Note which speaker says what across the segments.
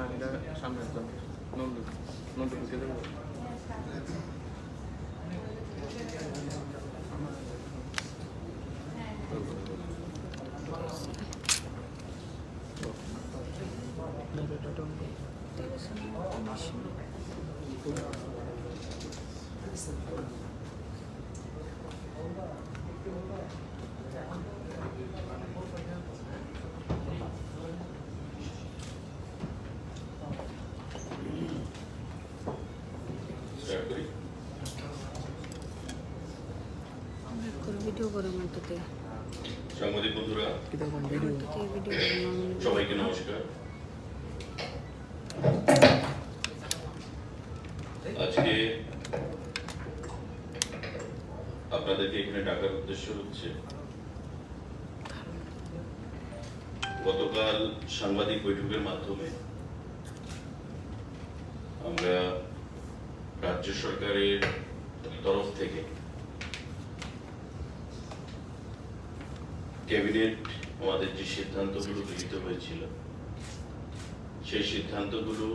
Speaker 1: সামনে আসলাম নন্দু নন্দু ঢুকে দেবো
Speaker 2: ভিডিও করে মধ্যে
Speaker 3: সাংবাদিক বন্ধুরা সবাইকে নমস্কার। আজকে আপনাদেরকে এখানে ডাকার উদ্দেশ্য হচ্ছে গতকাল সাংবাদিক বৈঠকের মাধ্যমে আমরা রাজ্য সরকারের তরফ থেকে ক্যাবিনেট আমাদের যে সিদ্ধান্তগুলো গৃহীত হয়েছিল সেই সিদ্ধান্তগুলো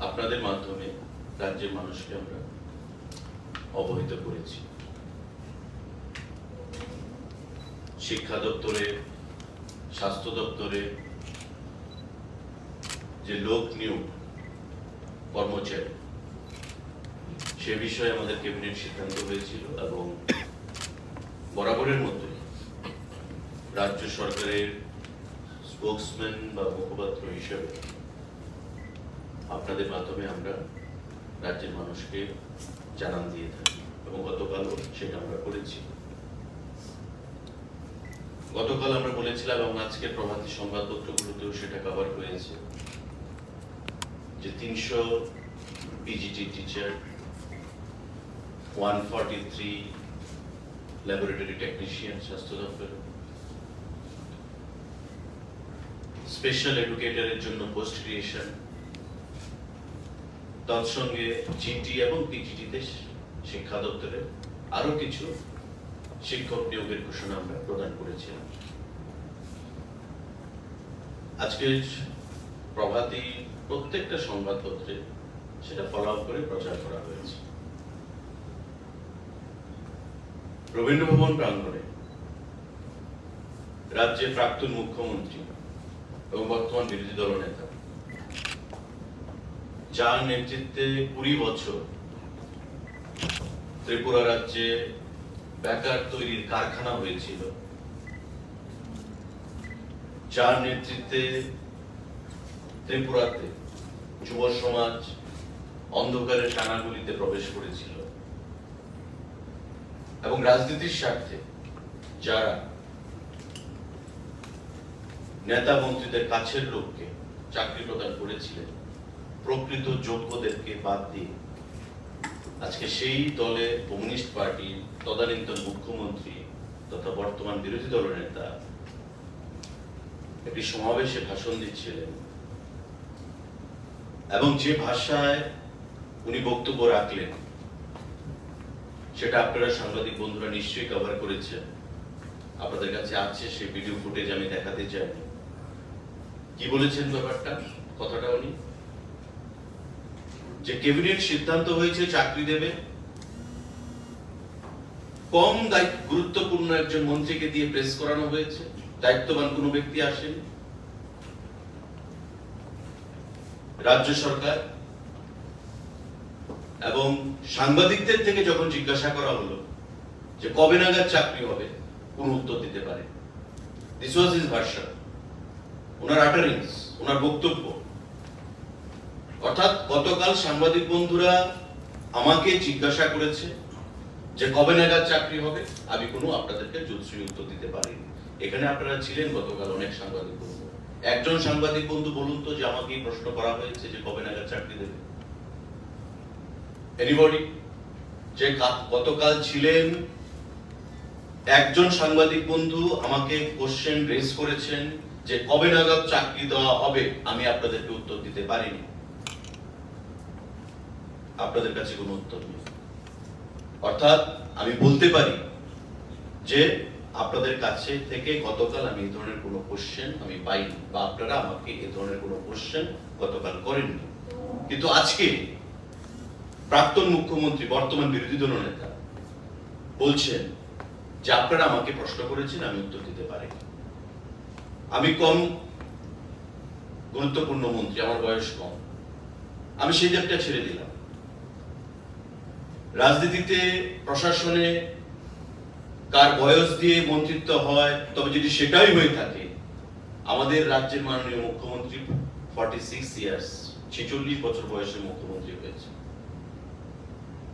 Speaker 3: আপনাদের মাধ্যমে রাজ্যের মানুষকে আমরা অবহিত করেছি। শিক্ষা দপ্তরে, স্বাস্থ্য দপ্তরে যে লোক নিয়োগ কর্মচারী সে বিষয়ে আমাদের ক্যাবিনেট সিদ্ধান্ত হয়েছিল এবং বরাবরের মতোই রাজ্য সরকারের স্পোকসম্যান বা মুখপাত্র হিসেবে আপনাদের মাধ্যমে আমরা রাজ্যের মানুষকে জানান দিয়ে থাকি এবং গতকালও সেটা আমরা করেছি। গতকাল আমরা বলেছিলাম এবং আজকে প্রভাতী সংবাদপত্রগুলোতেও সেটা কভার হয়েছে যে 300 পিজিটি টিচার, 143 ল্যাবরেটরি টেকনিশিয়ান স্বাস্থ্য দপ্তর, স্পেশাল এডুকেটরের জন্য পোস্ট ক্রিয়েশন, তৎসঙ্গে জিটি এবং পিজিটিতে শিক্ষা দপ্তরে আরো কিছু শিক্ষক নিয়োগের ঘোষণা আমরা প্রদান করেছিলাম। আজকে প্রভাতী প্রত্যেকটা সংবাদপত্রে সেটা ফলো আপ করে প্রচার করা হয়েছে। রবীন্দ্র ভবন প্রাঙ্গণে রাজ্যের প্রাক্তন মুখ্যমন্ত্রী এবং বর্তমান বিরোধী দল নেতা যার নেতৃত্বে 20 বছর ত্রিপুরা রাজ্যে বেকার তৈরির কারখানা হয়েছিল, যার নেতৃত্বে ত্রিপুরাতে যুব সমাজ অন্ধকারের টানাগুলিতে প্রবেশ করেছিল এবং রাজনীতির স্বার্থে যারা নেতা মন্ত্রীদের কাছের লোককে চাকরি প্রদান করেছিলেন, প্রকৃত যোগ্যদেরকে বাদ দিয়ে আজকে সেই দলে কমিউনিস্ট পার্টির তদানীন্তন মুখ্যমন্ত্রী তথা বর্তমান বিরোধী দলের নেতা একটি সমাবেশে ভাষণ দিচ্ছিলেন এবং যে ভাষায় উনি বক্তব্য রাখলেন সেটা আপনারা সাংবাদিক বন্ধুরা নিশ্চয়ই কভার করেছেন, আপনাদের কাছে আছে সেই ভিডিও ফুটেজ, আমি দেখাতে চাই। কি বলেছেন ব্যাপারটা, কথাটা উনি যে ক্যাবিনেট সিদ্ধান্ত হয়েছে চাকরি দেবে, কম গুরুত্বপূর্ণ একজন মন্ত্রীকে দিয়ে প্রেস করানো হয়েছে, দায়িত্ববান কোনো ব্যক্তি আসেন। রাজ্য সরকার এবং সাংবাদিকদের থেকে যখন জিজ্ঞাসা করা হলো যে কবে নাগাদ চাকরি হবে, কোন উত্তর দিতে পারে। দিস ওয়াজ হিজ ভার্সন, ওনার আটারিংস, ওনার বক্তব্য। অর্থাৎ গতকাল সাংবাদিক বন্ধুরা আমাকে জিজ্ঞাসা করেছে যে কবে নাগাদ চাকরি হবে, আমি কোনো আপনাদেরকে যুৎসই উত্তর দিতে পারিনি। এখানে আপনারা ছিলেন গতকাল অনেক সাংবাদিক বন্ধু, একজন সাংবাদিক বন্ধু বলুন তো যে আমাকে এই প্রশ্ন করা হয়েছে যে কবে নাগাদ চাকরি দেবে? এনিবডি? যে গতকাল ছিলেন একজন সাংবাদিক বন্ধু আমাকে কোশ্চেন রেজ করেছেন যে কবে নাগাদ চাকরি দেওয়া হবে, আমি আপনাদেরকে উত্তর দিতে পারিনি। আপনাদের কাছে কোনো উত্তর নেই। অর্থাৎ আমি বলতে পারি যে আপনাদের কাছে থেকে গতকাল আমি এই ধরনের কোনো কোশ্চেন আমি পাইনি, বা আপনারা আমাকে এই ধরনের কোনো কোশ্চেন গতকাল করেননি। কিন্তু আজকে প্রাক্তন মুখ্যমন্ত্রী, বর্তমান বিরোধী দল নেতা বলছেন যে আপনারা আমাকে প্রশ্ন করেছেন, আমি উত্তর দিতে পারিনি। আমি কম গুরুত্বপূর্ণ মন্ত্রী, আমার বয়স কম, আমি সেই জায়গাটা ছেড়ে দিলাম। রাজনীতিতে, প্রশাসনে কার বয়স দিয়ে মন্ত্রিত্ব হয়, তবে যদি সেটাই হয়ে থাকে, আমাদের রাজ্যের মাননীয় মুখ্যমন্ত্রী 46 ইয়ার্স, 46 বছর বয়সে মুখ্যমন্ত্রী হয়েছে।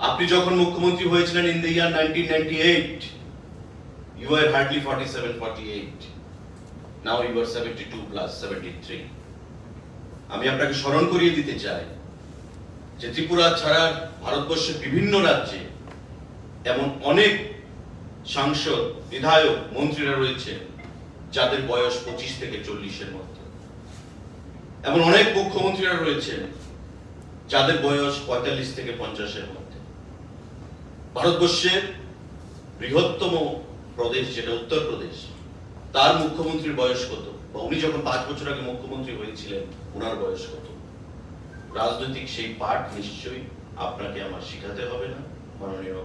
Speaker 3: আপনি যখন মুখ্যমন্ত্রী হয়েছিলেন in the year 1998, you were hardly 47, 48. Now you are 72 plus 73. আমি আপনাকে স্মরণ করিয়ে দিতে চাই যে ত্রিপুরা ছাড়া ভারতবর্ষের বিভিন্ন রাজ্যে এমন অনেক সাংসদ, বিধায়ক, মন্ত্রীরা রয়েছে যাদের বয়স 25 থেকে 40-এর মধ্যে। এমন অনেক মুখ্যমন্ত্রীরা রয়েছেন যাদের বয়স 45 থেকে 50-এর মধ্যে। ভারতবর্ষের বৃহত্তম প্রদেশ যেটা উত্তরপ্রদেশ, তার মুখ্যমন্ত্রীর বয়স কত, বা উনি যখন 5 বছর আগে মুখ্যমন্ত্রী হয়েছিলেন ওনার বয়স কত? রাজনৈতিক সেই পাঠ নিশ্চয়ই আপনাকে আমার শিখাতে হবে না, মাননীয়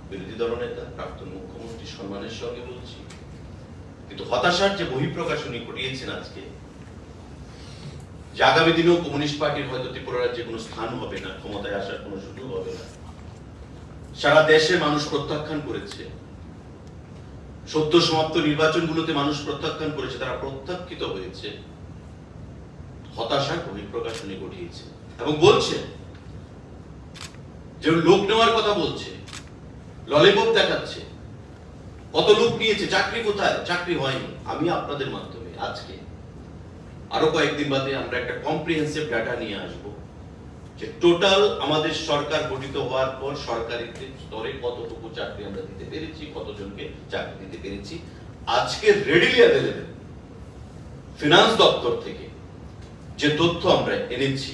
Speaker 3: বিরোধী দলনেতা, প্রাক্তন মুখ্যমন্ত্রী, সম্মানের সঙ্গে বলছি। কিন্তু হতাশার যে বহিঃপ্রকাশ উনি ঘটিয়েছেন আজকে, যে আগামী দিনেও কমিউনিস্ট পার্টির হয়তো ত্রিপুরা রাজ্যে কোনো স্থান হবে না, ক্ষমতায় আসার কোনো সুযোগ হবে না। সারা দেশে মানুষ প্রত্যাখ্যান করেছে, সদ্য সমাপ্ত নির্বাচনগুলোতে মানুষ প্রত্যাখ্যান করেছে, তারা প্রত্যাখ্যিত হয়েছে। হতাশার বহিঃপ্রকাশ উনি ঘটিয়েছে এবং বলছে যে লোক নেওয়ার কথা বলছে, ললিপপ দেখাচ্ছে, কত লোক নিয়েছে, চাকরি কোথায়? চাকরি হয়নি। আমি আপনাদের মাধ্যমে আজকে আরো কয়েকদিন বাদে আমরা একটা কম্প্রিহেন্সিভ ডাটা নিয়ে আসব যে টোটাল আমাদের সরকার গঠিত হওয়ার পর সরকারি স্তরে কতটুকু চাকরি আমরা দিতে পেরেছি, কতজনকে চাকরি দিতে পেরেছি। আজকে রেডিলি অ্যাভেলেবল ফিনান্স দপ্তর থেকে যে তথ্য আমরা এনেছি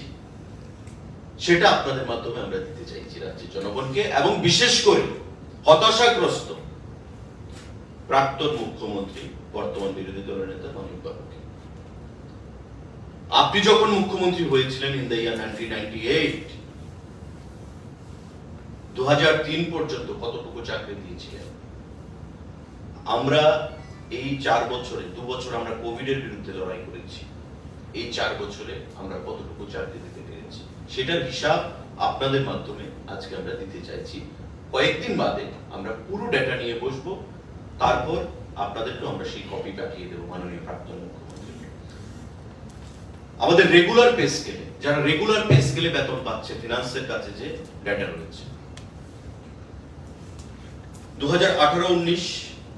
Speaker 3: সেটা আপনাদের মাধ্যমে আমরা দিতে চাইছি রাজ্যের জনগণকে, এবং বিশেষ করে হতাশাগ্রস্ত প্রাক্তন মুখ্যমন্ত্রী, বর্তমান বিরোধী দলের নেতা মানিক বাবুকে। আপনি যখন মুখ্যমন্ত্রী হয়েছিলেন ইন দ্য ইয়ার 1998, 2003 পর্যন্ত কতটুকু চাকরি দিয়েছিলেন? আমরা এই 4 বছরে, 2 বছর আমরা কোভিডের বিরুদ্ধে লড়াই করেছি, এই 4 বছরে আমরা কতটুকু চাকরি দিতে পেরেছি সেটার হিসাব আপনাদের মাধ্যমে আজকে আমরা দিতে চাইছি। কয়েকদিন বাদে আমরা পুরো ডেটা নিয়ে বসবো, তারপর আপনাদেরকে আমরা সেই কপি পাঠিয়ে দেবো মাননীয় প্রাক্তন মুখ্যমন্ত্রী। আমাদের রেগুলার পে স্কেলে, যারা রেগুলার পে স্কেলে বেতন পাচ্ছে, ফিনান্সের কাছে যে ডেটা রয়েছে, 2018-19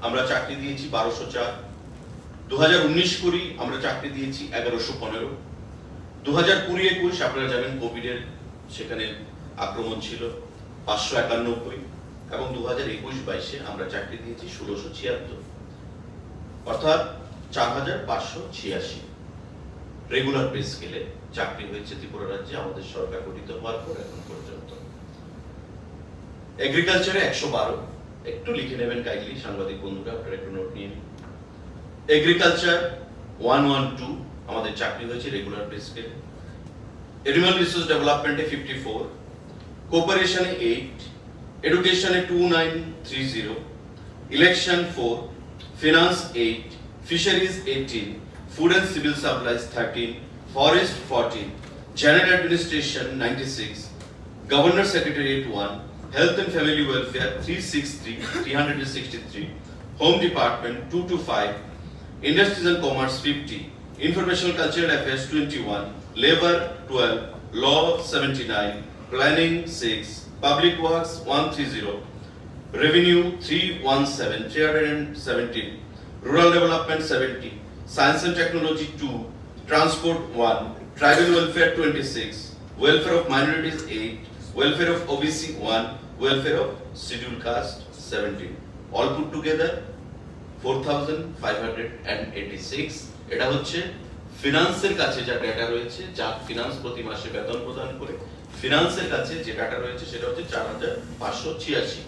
Speaker 3: আমরা চাকরি দিয়েছি 1204, 2019-20 আমরা চাকরি দিয়েছি 1115, 2020-21 আপনারা জানেন কোভিডের সেখানে আক্রমণ ছিল 591, এবং 2021-22 আমরা চাকরি দিয়েছি 1676, অর্থাৎ 4586 রেগুলার পে স্কেলে চাকরি হয়েছে ত্রিপুরা রাজ্যে আমাদের সরকার গঠিত হওয়ার পর এখন পর্যন্ত। এগ্রিকালচারে 112, একটু লিখে নেবেন কাইন্ডলি সাংবাদিক বন্ধুরা, আপনারা একটু নোট নিয়ে নিন। এগ্রিকালচার 112 আমাদের চাকরি হয়েছে রেগুলার পে স্কেলে। এনিম্যাল রিসোর্স ডেভেলপমেন্টে 54, কোঅপারেশনে 8, এডুকেশনে 2930, election 4, finance 8, fisheries 18, food and civil supplies 13, forest 14, general administration 96, governor secretariat 1, health and family welfare 363, home department 225, industries and commerce 50, information cultural affairs 21, labour 12, law 79, planning 6, public works 130, revenue 317, rural development 70, science and technology 2, transport 1, tribal welfare 26, welfare of minorities 8, welfare of OBC 1, welfare of scheduled caste 17, all put together 4586। এটা হচ্ছে ফিনান্সের কাছে যা data রয়েছে, যা finance প্রতি মাসে বেতন প্রদান করে ফিনান্সের কাছে যে ডাটা রয়েছে সেটা হচ্ছে 4586।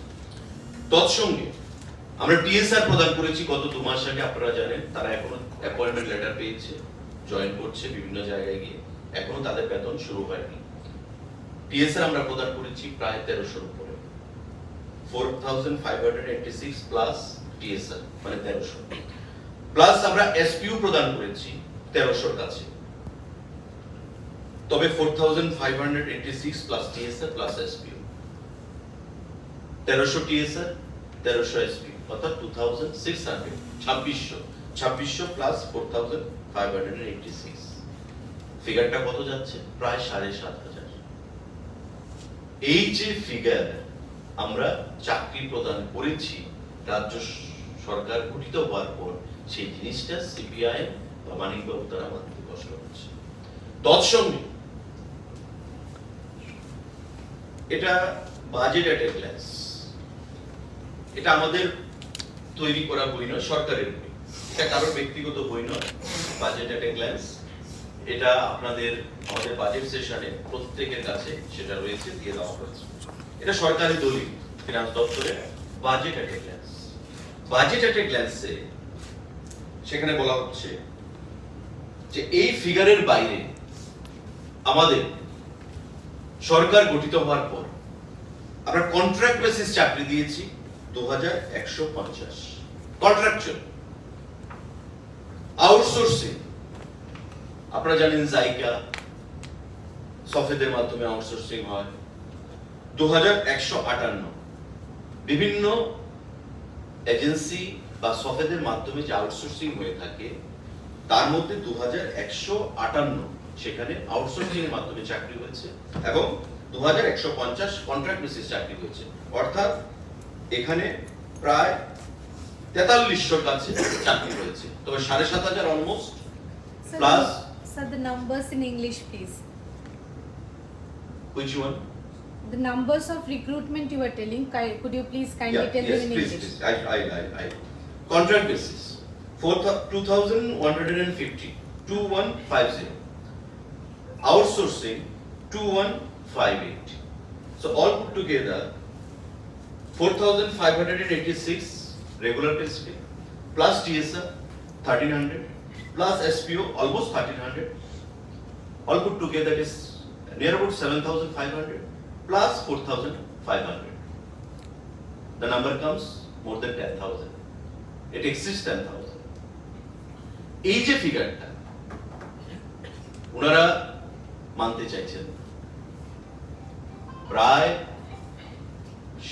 Speaker 3: তৎসঙ্গে আমরা টিএসআর প্রদান করেছি গত 2 মাস আগে, আপনারা জানেন। তারা এখনো অ্যাপয়েন্টমেন্ট লেটার পেয়েছে, জয়েন করছে বিভিন্ন জায়গায় গিয়ে, এখনো তাদের বেতন শুরু হয়নি। টিএসআর আমরা প্রদান করেছি প্রায় 1300-র উপরে, 4586 প্লাস টিএসআর মানে 1300, প্লাস আমরা এসপিইউ প্রদান করেছি 1300-র কাছে। তবে 4586 প্লাস টিএসআর প্লাস এসপিইউ, 1300 টিএসআর 1300 এসপিইউ, অর্থাৎ 2600, 2600 প্লাস 4586, ফিগারটা কত যাচ্ছে? প্রায় 7500। এই যে ফিগার আমরা চাকরি প্রদান করেছি রাজ্য সরকার গঠিত হওয়ার পর, সেই জিনিসটা সিপিআই বা মানিকবাবু তারা মানতে কষ্ট হচ্ছে। তৎসঙ্গে এটা বাজেট এট এ গ্ল্যান্স, এটা আমাদের তৈরি করা বই নয়, সরকারের বই, এটা কারোর ব্যক্তিগত বই নয়। বাজেট এট এ গ্ল্যান্স এটা আপনাদের আমাদের বাজেট সেশনে প্রত্যেকের কাছে সেটা রয়েছে, দিয়ে দেওয়া হয়েছে। এটা সরকারি দলিল, ফিনান্স দপ্তরের budget at a glance. Budget at a গ্ল্যান্সে সেখানে বলা হচ্ছে যে এই ফিগারের বাইরে আমাদের সরকার গঠিত হওয়ার পর আমরা কন্ট্রাক্ট বেসিস চাকরি দিয়েছি 2150, কন্ট্রাকচুয়াল। আউটসোর্সিং আপনারা জানেন, জাইকা সফেদের মাধ্যমে আউটসোর্সিং হয় 2158, বিভিন্ন এজেন্সি বা সফেদের মাধ্যমে যে আউটসোর্সিং হয়ে থাকে তার মধ্যে 2158 সেখানে আউটসোর্সিং এর মাধ্যমে চাকরি হয়েছে, এবং 2150 কন্ট্রাক্ট বেসিস চাকরি হয়েছে। অর্থাৎ এখানে প্রায় 4300-র কাছে চাকরি হয়েছে। তবে 7500 almost plus.
Speaker 2: Sir, the numbers in English, please.
Speaker 3: Which one?
Speaker 2: The numbers of recruitment you were telling, could you please kindly tell them in
Speaker 3: please,
Speaker 2: English?
Speaker 3: I. Contract basis 2150, 2150. Outsourcing 2158. So all put together 4586 regular pay scale plus TSR 1300 plus SPO almost 1300. All put together is near about 7500 plus 4500. The number comes more than 10,000. It exceeds 10,000. এই যে ফিগারটা ওনারা মানতে চাইছেন, প্রায়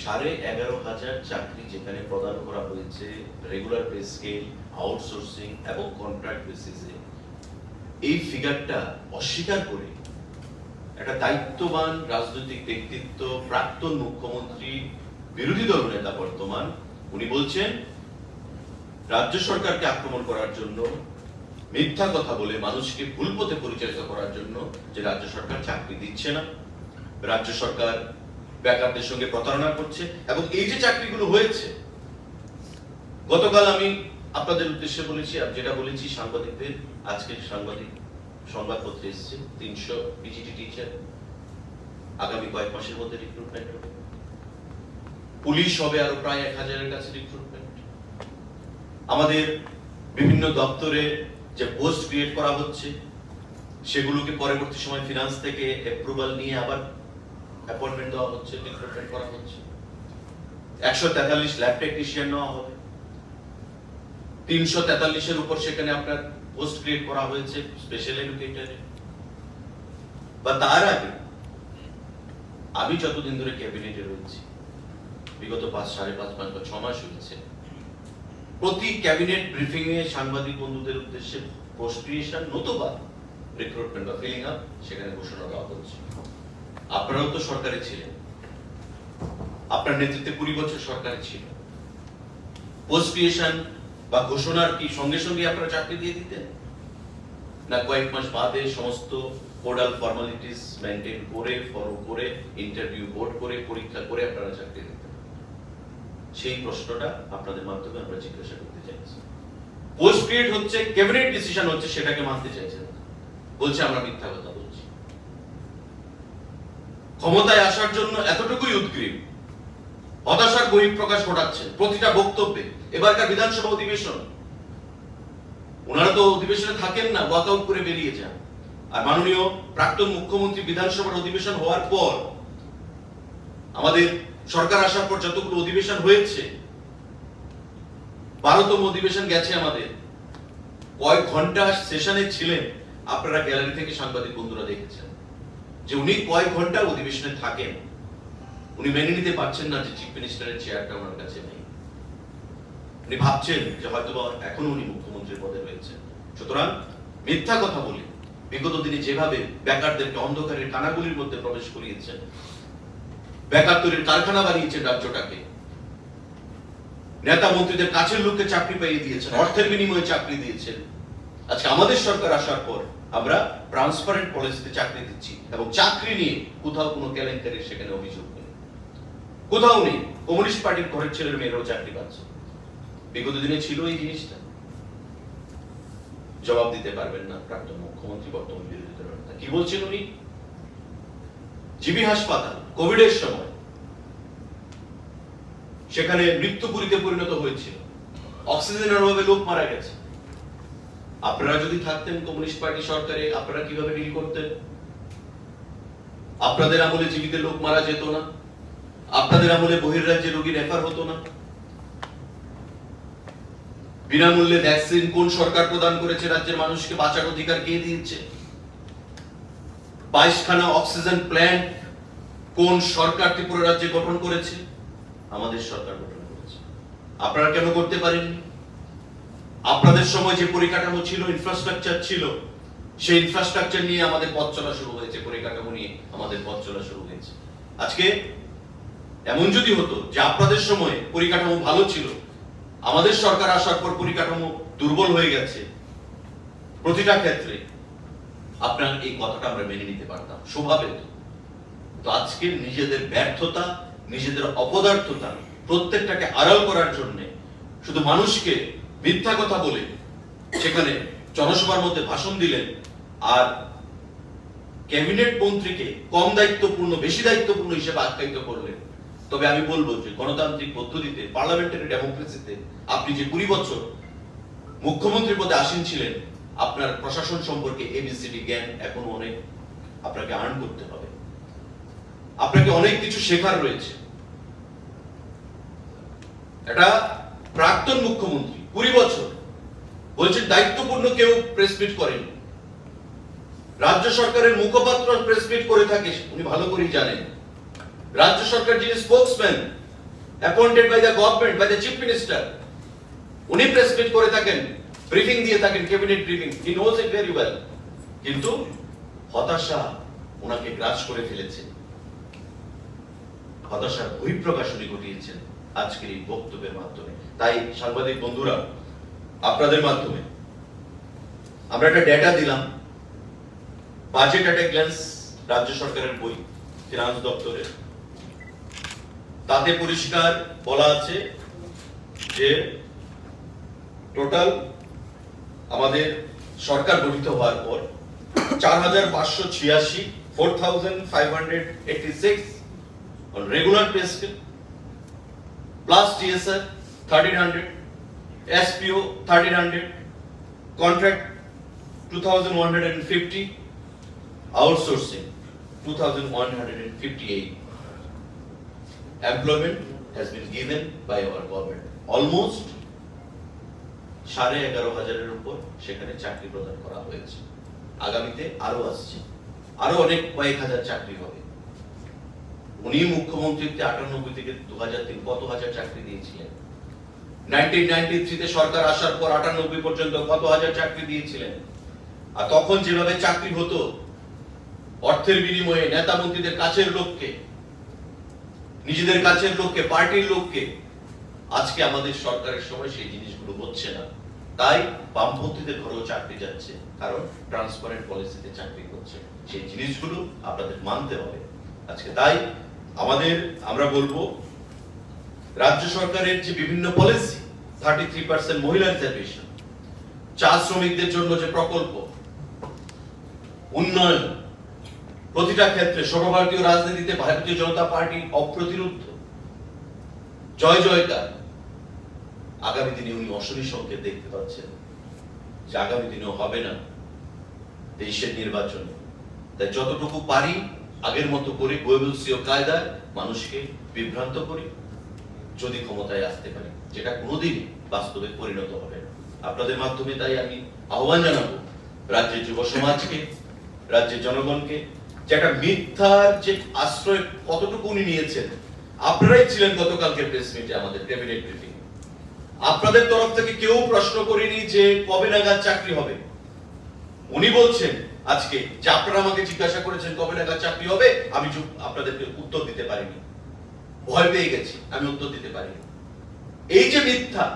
Speaker 3: 11,500 চাকরি যেখানে প্রদান করা হয়েছে রেগুলার পে স্কেল, আউটসোর্সিং এবং কন্ট্রাক্ট বেসিসে, এই ফিগারটা অস্বীকার করে একটা দায়িত্ববান রাজনৈতিক ব্যক্তিত্ব, প্রাক্তন মুখ্যমন্ত্রী, বিরোধী দল নেতা বর্তমান, উনি বলছেন রাজ্য সরকারকে আক্রমণ করার জন্য, মিথ্যা কথা বলে মানুষকে ভুল পথে পরিচালিত করার জন্য যে রাজ্য সরকার চাকরি দিচ্ছে না, রাজ্য সরকার বেকারদের সঙ্গে প্রতারণা করছে। এবং এই যে চাকরিগুলো হয়েছে, গতকাল আমি আপনাদের উদ্দেশ্যে বলেছি, যেটা বলেছি সাংবাদিকদের, আজকে সাংবাদিক সংবাদপত্রে এসেছে 300 পিজিটি টিচার আগামী কয়েক মাসের মধ্যে রিক্রুটমেন্ট হবে। পুলিশ হবে আরো প্রায় 1000-এর কাছে রিক্রুটমেন্ট। আমাদের বিভিন্ন দপ্তরে যে পোস্ট ক্রিয়েট করা হচ্ছে সেগুলোকে পরবর্তী সময় ফিনান্স থেকে অ্যাপ্রুভাল নিয়ে আবার অ্যাপয়েন্টমেন্ট দেওয়া হচ্ছে, রিক্রুটমেন্ট করা হচ্ছে। 143 ল্যাব টেকনিশিয়ান নেওয়া হবে, 343-এর উপর সেখানে আপনার পোস্ট ক্রিয়েট করা হয়েছে স্পেশাল এডুকেটরে। বা তার আগে আমি যতদিন ধরে ক্যাবিনেটে রয়েছি, বিগত 5.5 মাস বা 6 মাস হয়েছে, প্রতি ক্যাবিনেট ব্রিফিং এ সাংবাদিক বন্ধুদের উদ্দেশ্যে পোস্ট ক্রিয়েশন নতুবা রিক্রুটমেন্ট বা ফিলিং আপ সেখানে ঘোষণা দেওয়া হচ্ছে। আপনারাও তো সরকারে ছিলেন, আপনার নেতৃত্বে 20 বছর সরকারে ছিল। পোস্ট ক্রিয়েশন বা ঘোষণার কি সঙ্গে সঙ্গে আপনারা চাকরি দিয়ে দিতেন, না কয়েক মাস বাদে সমস্ত কোডাল ফর্মালিটিস মেইনটেইন করে, ফলো করে, ইন্টারভিউ বোর্ড করে, পরীক্ষা করে আপনারা চাকরি দিতেন? সেই প্রশ্নটা আপনাদের মাধ্যমে আমরা জিজ্ঞাসা করতে চাইছি। পোস্ট ক্রিয়েট হচ্ছে, ক্যাবিনেট ডিসিশন হচ্ছে, সেটাকে মানতে চাইছেন, বলছে আমরা মিথ্যা কথা বলছি। ক্ষমতায় আসার জন্য এতটুকুই উদ্গ্রীব হতাশার বহিঃপ্রকাশ ঘটাচ্ছেন প্রতিটা বক্তব্যে। এবারকার বিধানসভা অধিবেশন, ওনারা তো অধিবেশনে থাকেন না, ওয়াকআউট করে বেরিয়ে যান। আর মাননীয় প্রাক্তন মুখ্যমন্ত্রী বিধানসভার অধিবেশন হওয়ার পর, আমাদের সরকার আসার পর যতগুলো অধিবেশন হয়েছে, 12তম অধিবেশন গেছে আমাদের, কয়েক ঘন্টা সেশনে ছিলেন, আপনারা গ্যালারি থেকে সাংবাদিক বন্ধুরা দেখেছেন যে উনি কয়েক ঘন্টা অধিবেশনে থাকেন। উনি মেনে নিতে পারছেন না যে চিফ মিনিস্টারের চেয়ারটা ওনার কাছে নেই। উনি ভাবছেন যে হয়তো এখনো উনি মুখ্যমন্ত্রীর পদে রয়েছেন। সুতরাং মিথ্যা কথা বলে বিগত দিনে যেভাবে বেকারদেরকে অন্ধকারের কানাগুলির মধ্যে প্রবেশ করিয়েছেন, বেকার তৈরির কারখানা বানিয়েছেন রাজ্যটাকে, নেতা মন্ত্রীদের কাছের লোককে চাকরি পাইয়ে দিয়েছেন, অর্থের বিনিময়ে চাকরি দিয়েছেন। আজকে আমাদের সরকার আসার পর আমরা ট্রান্সপারেন্ট পলিসিতে চাকরি দিচ্ছি, এবং চাকরি নিয়ে কোথাও কোনো কেলেঙ্কারির সেখানে অভিযোগ নেই, কোথাও নেই। কমিউনিস্ট পার্টির ঘরের ছেলের মেয়েরাও চাকরি পাচ্ছে। বিগত দিনে ছিল এই জিনিসটা? জবাব দিতে পারবেন না প্রাক্তন মুখ্যমন্ত্রী, বর্তমান বিরোধী দলের নেতা। কি বলছেন উনি? জিবি হাসপাতাল কোভিডের সময় সেখানে মৃত্যুপুরীতে পরিণত হয়েছিল, অক্সিজেনের অভাবে লোক মারা গেছে। আপনারা যদি থাকতেন কমিউনিস্ট পার্টি সরকারে, আপনারা কিভাবে ডিল করতেন? আপনাদের আমলে জীবিত লোক মারা যেত না, আপনাদের আমলে বহির্রাজ্যে রোগী রেফার হতো না। বিনামূল্যে ভ্যাকসিন কোন সরকার প্রদান করেছে? রাজ্যের মানুষকে বাঁচার অধিকার কে দিয়েছে? 22খানা অক্সিজেন প্ল্যান্ট কোন সরকার ত্রিপুরা রাজ্যে গঠন করেছে? আমাদের সরকার গঠন করেছে। আপনারা কেন করতে পারেননি? আপনাদের সময় যে পরিকাঠামো ছিল, ইনফ্রাস্ট্রাকচার ছিল, সেই ইনফ্রাস্ট্রাকচার নিয়ে আমাদের পথ চলা শুরু হয়েছে, পরিকাঠামো নিয়ে আমাদের পথ চলা শুরু হয়েছে। আজকে এমন যদি হতো যে আপনাদের সময় পরিকাঠামো ভালো ছিল, আমাদের সরকার আসার পর পরিকাঠামো দুর্বল হয়ে গেছে প্রতিটা ক্ষেত্রে, আপনার এই কথাটা আমরা মেনে নিতে পারতাম, শোভা পেত। তো আজকে নিজেদের ব্যর্থতা, নিজেদের অপদার্থতা, প্রত্যেকটাকে আড়াল করার জন্য শুধু মানুষকে মিথ্যা কথা বলে সেখানে জনসভার মধ্যে ভাষণ দিলেন, আর ক্যাবিনেট মন্ত্রীকে কম দায়িত্বপূর্ণ বেশি দায়িত্বপূর্ণ হিসেবে আখ্যায়িত করলেন। তবে আমি বলবো যে গণতান্ত্রিক পদ্ধতিতে, পার্লামেন্টারি ডেমোক্রেসিতে আপনি যে 20 বছর মুখ্যমন্ত্রী পদে আসীন ছিলেন, আপনার প্রশাসন সম্পর্কে এবিসিডি জ্ঞান এখনো অনেক আপনাকে আর্ন করতে হবে। আপনাকে অনেক কিছু শেখার রয়েছে। এটা প্রাক্তন মুখ্যমন্ত্রী 20 বছর বলছেন দায়িত্বপূর্ণ কেউ প্রেস মিট করেনি। রাজ্য সরকারের মুখপাত্র প্রেস মিট করে থাকে, উনি ভালো করেই জানেন। রাজ্য সরকার যিনি spokesman appointed by the government, by the chief minister, উনি প্রেস মিট করে থাকেন, ব্রিফিং দিয়ে থাকেন, cabinet briefing. He knows it very well. কিন্তু হতাশা ওনাকে গ্রাস করে ফেলেছে, হতাশার বহিঃপ্রকাশ উনি ঘটিয়েছেন আজকের এই বক্তব্যের মাধ্যমে। তাই সাংবাদিক বন্ধুরা, আপনাদের মাধ্যমে আমরা একটা ডেটা দিলাম, বাজেট অ্যাট এ গ্ল্যান্স, রাজ্য সরকারের বই, ফিনান্স দপ্তরের। তাতে পরিষ্কার বলা আছে যে টোটাল আমাদের সরকার গঠিত হওয়ার পর 4586, 4586 on regular pay scale, plus TSR 1300, SPO 1300, contract 2150, outsourcing 2158. Employment has been given by our government. Almost 11,500 উপর সেখানে চাকরি প্রদান করা হয়েছে। আগামীতে আরো আসছে, আরো অনেক কয়েক হাজার চাকরি হবে। উনি মুখ্যমন্ত্রীতে 98 থেকে 2003 কত হাজার চাকরি দিয়েছিলেন? 1993 তে সরকার আসার পর 98 পর্যন্ত কত হাজার চাকরি দিয়েছিলেন? আর তখন যেভাবে চাকরি হতো, অর্থের বিনিময়ে নেতা মন্ত্রীদের কাছের লোককে, নিজেদের কাছের লোককে, পার্টির লোককে, আজকে আমাদের সরকারের সময় সেই জিনিসগুলো হচ্ছে না। তাই বামপন্থীদের ঘরেও চাকরি যাচ্ছে, কারণ ট্রান্সপারেন্ট পলিসিতে চাকরি হচ্ছে। সেই জিনিসগুলো আপনাদের মানতে হবে আজকে। তাই আমরা বলবো, রাজ্য সরকারের যে বিভিন্ন পলিসি, 33% মহিলা রিজার্ভেশন, চা শ্রমিকদের জন্য যে প্রকল্প, উন্নয়ন, প্রতিটা ক্ষেত্রে সর্বভারতীয় রাজনীতিতে ভারতীয় জনতা পার্টি অপ্রতিরোধ্য। জয় জয়কার। আগামী দিনে উনি অশনি সংকেত দেখতে পাচ্ছেন যে আগামী দিনেও হবে না দেশের নির্বাচনে। তাই যতটুকু পারি আগের মতো করে গোয়েবলসীয় কায়দায় মানুষকে বিভ্রান্ত করি, যদি ক্ষমতায় আসতে পারি, যেটা কোনোদিনই বাস্তবে পরিণত হবে না। আপনাদের মাধ্যমে তাই আমি আহ্বান জানাবো রাজ্যের যুব সমাজকে, রাজ্যের জনগণকে, যে একটা মিথ্যার যে আশ্রয় কতটুকু উনি নিয়েছেন। আপনারাই ছিলেন গতকালকের প্রেস মিটে, আমাদের ক্যাবিনেট ব্রিফিং। আপনাদের তরফ থেকে কেউ প্রশ্ন করেনি যে কবে নাগাদ চাকরি হবে। উনি বলছেন আজকে যে আপনারা আমাকে জিজ্ঞাসা করেছেন কবে নাগাদ চাকরি হবে, আমি আপনাদেরকে উত্তর দিতে পারিনি, ভয় পেয়ে গেছি, আমি উত্তর দিতে পারিনি। এই যে মিথ্যা,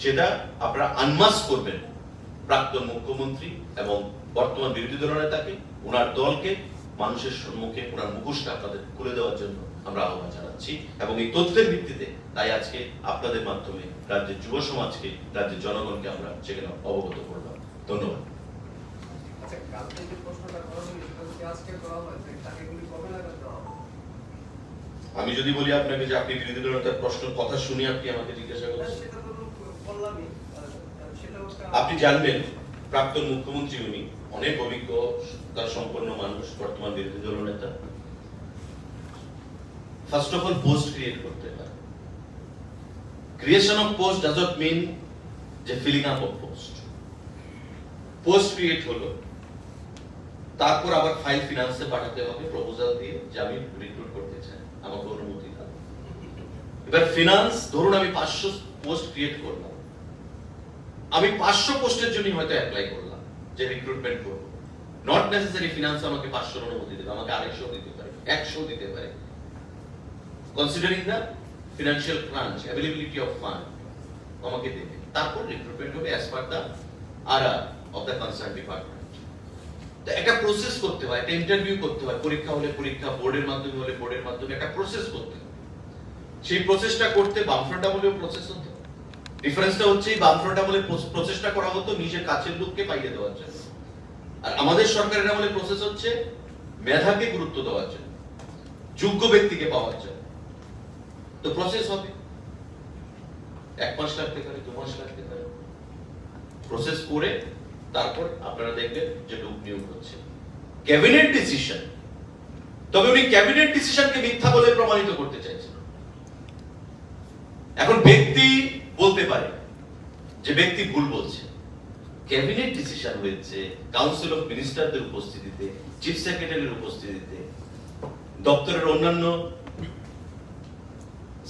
Speaker 3: সেটা আপনারা আনমাস্ক করবেন প্রাক্তন মুখ্যমন্ত্রী এবং বর্তমান বিরোধী দলনেতাকে, ওনার দলকে, মানুষের সম্মুখে ওনার মুখোশটা আপনাদের খুলে দেওয়ার জন্য আমরা আহ্বান জানাচ্ছি। এবং এই তথ্যের ভিত্তিতে তাই আজকে আপনাদের মাধ্যমে রাজ্যের যুব সমাজকে, রাজ্যের জনগণকে আমরা সেখানে অবগত করলাম। ধন্যবাদ।
Speaker 4: আচ্ছা, কালকে যে প্রশ্নটা করা হলো সেটা যদি আজকে করা হয় তাকে গুলি কবে নাগাদ দেওয়া হবে?
Speaker 3: আমি যদি বলি আপনাকে যে আপনি বিরোধী দলনেতার প্রশ্ন কথা শুনি আপনি আমাকে জিজ্ঞাসা করছেন,
Speaker 4: সেটা তো বললামই, সেটাও
Speaker 3: আপনি জানবেন প্রাক্তন মুখ্যমন্ত্রী, উনি অনেক অভিজ্ঞতা সম্পন্ন মানুষ, বর্তমান বিরোধী দলনেতা। First of all post create করতে হয়। Creation of post does not mean যে filling up of post. Post create হলো, তারপর আবার ফাইল ফিনান্সে পাঠাতে হবে প্রপোজাল দিয়ে যে আমি রিক্রুট করতে চাই, আমাকে অনুমতি দাও। এবার ফিনান্স, ধরুন আমি 500 পোস্ট ক্রিয়েট করলাম, আমি 500 পোস্টের জন্য হয়তো অ্যাপ্লাই করলাম যে রিক্রুটমেন্ট করব। নট নেসেসারি ফিনান্স আমাকে 500 অনুমতি দেবে, আমাকে 250 দিতে পারে, 100 দিতে পারে, considering the financial crunch, availability of fund আমাকে দেবে। তারপর রিক্রুটমেন্ট হবে as per the RR of the concern department. তো একটা প্রসেস করতে হয়, একটা ইন্টারভিউ করতে হয়, পরীক্ষা হলে পরীক্ষা, বোর্ডের মাধ্যমে হলে বোর্ডের মাধ্যমে একটা প্রসেস করতে হয়। সেই প্রসেসটা করতে বামফ্রন্ট আমলেও প্রসেস হতো। ডিফারেন্সটা হচ্ছে এই বামফ্রন্ট আমলে প্রসেসটা করা হতো নিজের কাছের লোককে পাইয়ে দেওয়ার জন্য, আর আমাদের সরকারের আমলে প্রসেস হচ্ছে মেধাকে গুরুত্ব দেওয়ার জন্য, যোগ্য ব্যক্তিকে পাওয়ার জন্য। তো প্রসেস হবে 1 মাস লাগতে পারে, 2 মাস লাগতে পারে, প্রসেস করে তারপর আপনারা দেখবেন যে নিয়োগ হচ্ছে। ক্যাবিনেট ডিসিশন, তবে উনি ক্যাবিনেট ডিসিশনকে মিথ্যা বলে প্রমাণিত করতে চাইছেন। এখন ব্যক্তি বলতে পারে যে ব্যক্তি ভুল বলছে, ক্যাবিনেট ডিসিশন হয়েছে কাউন্সিল অফ মিনিস্টারদের উপস্থিতিতে, চিফ সেক্রেটারির উপস্থিতিতে, দপ্তরের অন্যান্য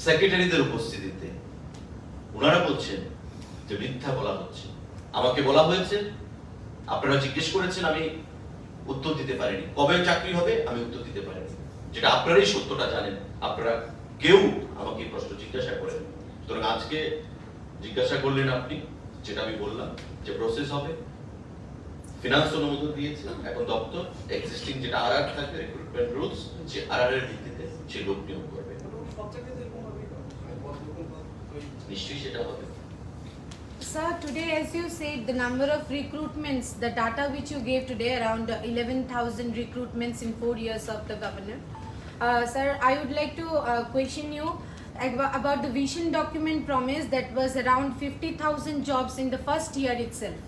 Speaker 3: সেক্রেটারিদের উপস্থিতিতে। ওনারা বলছেন যে মিথ্যা বলা হচ্ছে। আমাকে বলা হয়েছে, আপনারা জিজ্ঞেস করেছেন, আমি উত্তর দিতে পারিনি। কবে চাকরি হবে আমি উত্তর দিতে পারিনি, যেটা আপনারাই সত্যটা জানেন। আপনারা কেউ আমাকে এই প্রশ্ন জিজ্ঞাসা করেন, সুতরাং আজকে জিজ্ঞাসা করলেন আপনি, যেটা আমি বললাম যে প্রসেস হবে। ফিনান্স অনুমোদন দিয়েছে, এখন দপ্তর এক্সিস্টিং যেটা আরআর থাকে, রিক্রুটমেন্ট রুলস, যে আরআর এর ভিত্তিতে সে লোক নিয়োগ করবে। নিশ্চয়ই সেটা হবে।
Speaker 2: Sir, today as you said, the number of recruitments, the data which you gave today, around 11,000 recruitments in 4 years of the governor. Sir, I would like to question you about the vision document promise that was around 50,000 jobs in the first year itself.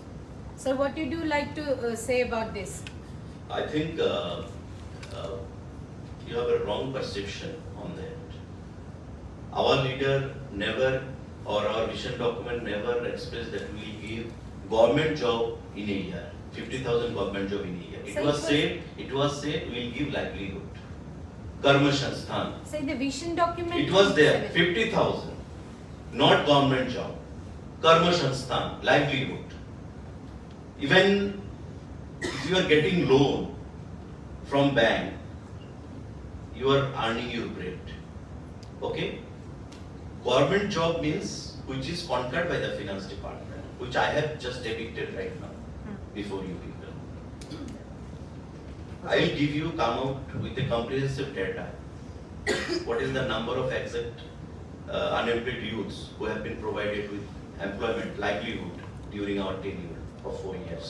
Speaker 2: Sir, what would you like to say about this?
Speaker 3: I think you have a wrong perception on that. Our leader never, or our vision document never expressed that we will give government job in a year, 50,000 government job in a year. It was said we will give livelihood, Karma Sansthan.
Speaker 2: Say the vision document.
Speaker 3: It was there, 50,000, not government job, Karma Sansthan, livelihood. Even if you are getting loan from bank, you are earning your bread. Okay? Government job means which is conquered by the finance department, which I have just depicted right now before you people. I will give you, come out with a comprehensive data. What is the number of exact unemployed youths who have been provided with employment, livelihood during our tenure of 4 years.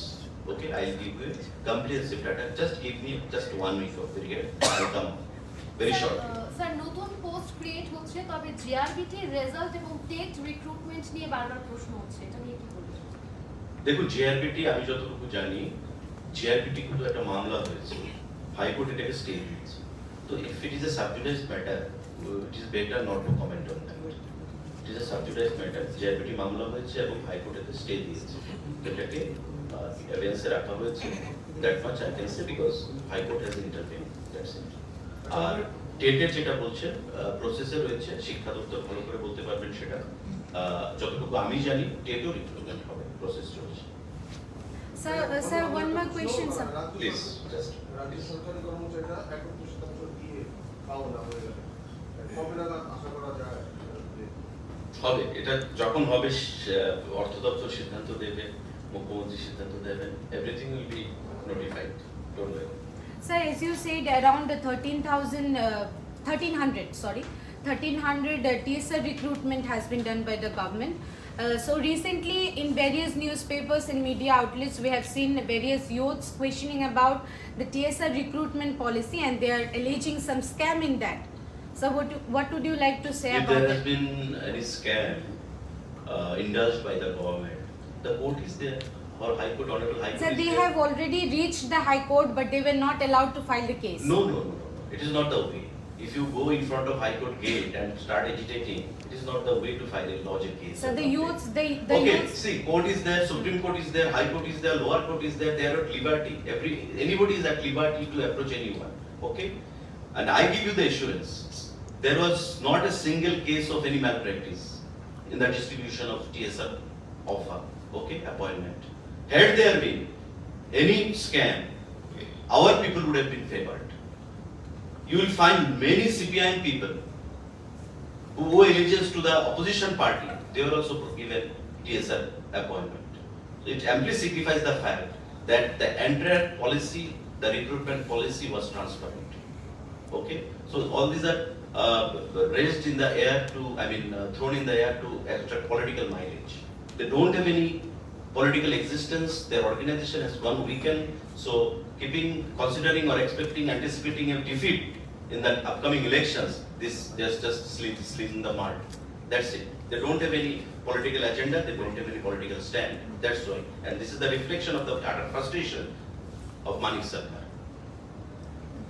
Speaker 3: Okay, I will give you comprehensive data. Just give me just 1 week of period. I will come very short.
Speaker 5: Sir নতুন post create হচ্ছে, তবে GRBT result এবং TET recruitment নিয়ে বারবার প্রশ্ন হচ্ছে, এটা নিয়ে কি বলবেন?
Speaker 3: দেখুন জিআরপিটি আমি যতটুকু জানি জিআরপিটি কিন্তু একটা মামলা হয়েছে, হাইকোর্ট এটাকে স্টে দিয়েছে। তো if it is a sub judice matter it is better not to comment on that. It is a sub judice matter, GRPT মামলা হয়েছে এবং হাইকোর্ট এতে স্টে দিয়েছে, এটাকে এভিডেন্সে রাখা হয়েছে। That much I can say because high court has interviewed, that's it. আর টেটের যেটা বলছেন প্রসেসে রয়েছে, শিক্ষা দপ্তর ভালো করে বলতে পারবেন সেটা। যতটুকু আমি জানি টেটও রিক্রুটমেন্ট হবে, প্রসেস চলছে।
Speaker 2: Sir, one more question, sir.
Speaker 3: Please just
Speaker 4: রাজ্য সরকারি কর্মচারীরা 31% দিয়ে পাওনা হয়ে গেল, কবে নাগাদ আশা করা যায় যে
Speaker 3: হবে? এটা যখন হবে অর্থ দপ্তর সিদ্ধান্ত দেবে, মুখ্যমন্ত্রী সিদ্ধান্ত দেবেন, everything will be notified, don't worry.
Speaker 2: Sir, as you said, around 1300 TSR recruitment has been done by the government. So recently, in various newspapers and media outlets, we have seen various youths questioning about the TSR recruitment policy, and they are alleging some scam in that. So what would you like to say
Speaker 3: If
Speaker 2: about
Speaker 3: there has
Speaker 2: that?
Speaker 3: been any scam indulged by the government, the court is there, or High Court, Honorable High Court
Speaker 2: Sir,
Speaker 3: is
Speaker 2: they
Speaker 3: there.
Speaker 2: have already reached the High Court, but they were not allowed to file the case.
Speaker 3: No, it is not the way. If you go in front of High Court gate and start agitating, it is not the way to file a logic case.
Speaker 2: So the youths, the
Speaker 3: Okay,
Speaker 2: youths.
Speaker 3: see, court is there, Supreme Court is there, High Court is there, lower court is there, they are at liberty. Anybody is at liberty to approach anyone, okay? And I give you the assurance, there was not a single case of any malpractice in the distribution of TSR offer, okay, appointment. Had there been any scam, our people would have been favored. You will find many CPIM people who owe allegiance to the opposition party, they were also given TSR appointment. So it amply signifies the fact that the entire policy, the recruitment policy was transparent. Okay, so all these are raised in the air to, thrown in the air to extract political mileage. They don't have any political existence, their organization has gone weakened, so considering or expecting, anticipating a defeat in the upcoming elections, this just sleeps in the mud. That's it. They don't have any political agenda, they don't have any political stand. That's why. And this is the reflection of the utter frustration of Manik Sarkar.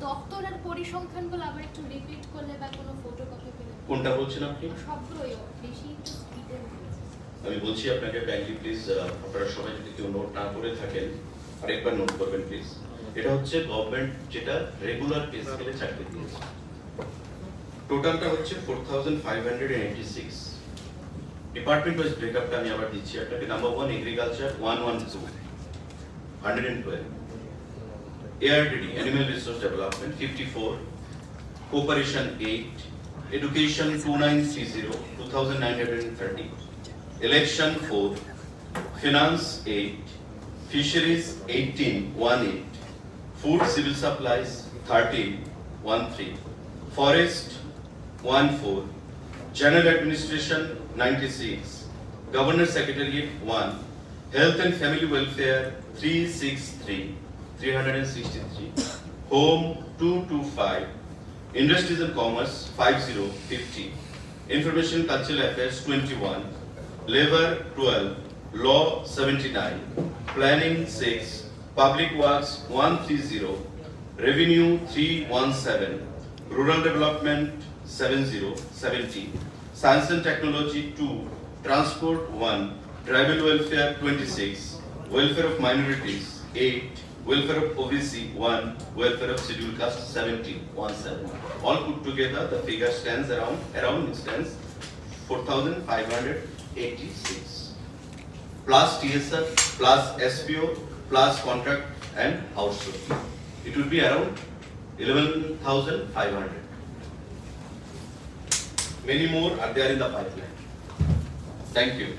Speaker 5: দপ্তরের পরিসংখ্যানগুলো আবার একটু repeat করলে বা কোনো photocopy পেলে
Speaker 3: কোনটা বলছেন আপনি?
Speaker 5: সবগুলোই বেশি একটু স্পিডে হয়েছে।
Speaker 3: আমি বলছি আপনাকে কাইন্ডলি প্লিজ, আপনারা সবাই যদি কেউ নোট না করে থাকেন আরেকবার নোট করবেন প্লিজ। এটা হচ্ছে গভর্নমেন্ট যেটা রেগুলার পে স্কেলে চাকরি দিয়েছে, টোটালটা হচ্ছে 4586। ডিপার্টমেন্ট ওয়াইজ ব্রেকআপটা আমি আবার দিচ্ছি আপনাকে। Number 1 agriculture 112 112, ARDD Animal Resource Development 54, Cooperation 8, Education 2930 2930, Election 4, Finance 8, Fisheries 1818, Food Civil Supplies 1313, Forest 14, General Administration 96, Governor Secretariat 1, Health and Family Welfare 363, Home 225, Industries and Commerce 5050, Information Cultural Affairs 21, Labor 12, Law 79, Planning 6, Public Works 130, Revenue 317, Rural Development 70, Science and Technology 2, Transport 1, Tribal Welfare 26, Welfare of Minorities 8, Welfare of OBC 1, Welfare of Scheduled Caste 17. All put together, the figure stands around 4,586. Plus TSR, plus SPO, plus contract and outsourcing. It will be around 11,500. Many more are there in the pipeline. Thank you.